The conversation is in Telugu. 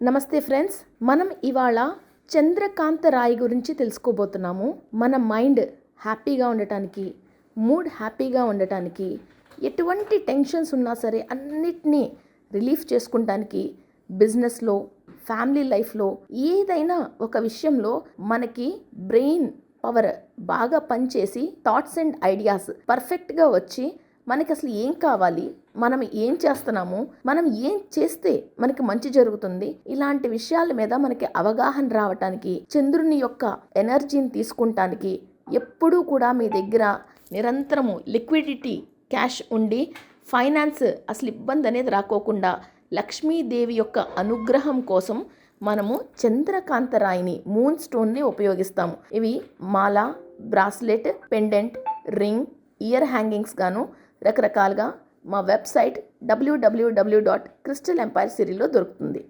నమస్తే ఫ్రెండ్స్, మనం ఇవాళ చంద్రకాంత రాయి గురించి తెలుసుకోబోతున్నాము. మన మైండ్ హ్యాపీగా ఉండటానికి, మూడ్ హ్యాపీగా ఉండటానికి, ఎటువంటి టెన్షన్స్ ఉన్నా సరే అన్నిటినీ రిలీఫ్ చేసుకుంటానికి, బిజినెస్లో, ఫ్యామిలీ లైఫ్లో ఏదైనా ఒక విషయంలో మనకి బ్రెయిన్ పవర్ బాగా పనిచేసి థాట్స్ అండ్ ఐడియాస్ పర్ఫెక్ట్గా వచ్చి మనకి అసలు ఏం కావాలి, మనం ఏం చేస్తున్నాము, మనం ఏం చేస్తే మనకి మంచి జరుగుతుంది, ఇలాంటి విషయాల మీద మనకి అవగాహన రావటానికి, చంద్రుని యొక్క ఎనర్జీని తీసుకుంటానికి ఎప్పుడూ కూడా మీ దగ్గర నిరంతరము లిక్విడిటీ క్యాష్ ఉండి ఫైనాన్స్ అసలు ఇబ్బంది అనేది రాకోకుండా లక్ష్మీదేవి యొక్క అనుగ్రహం కోసం మనము చంద్రకాంత రాయిని, మూన్ స్టోన్ని ఉపయోగిస్తాము. ఇవి మాల, bracelet, pendant, ring, ear hangings గాను రకరకాలుగా మా వెబ్సైట్ www.crystalempire.co దొరుకుతుంది.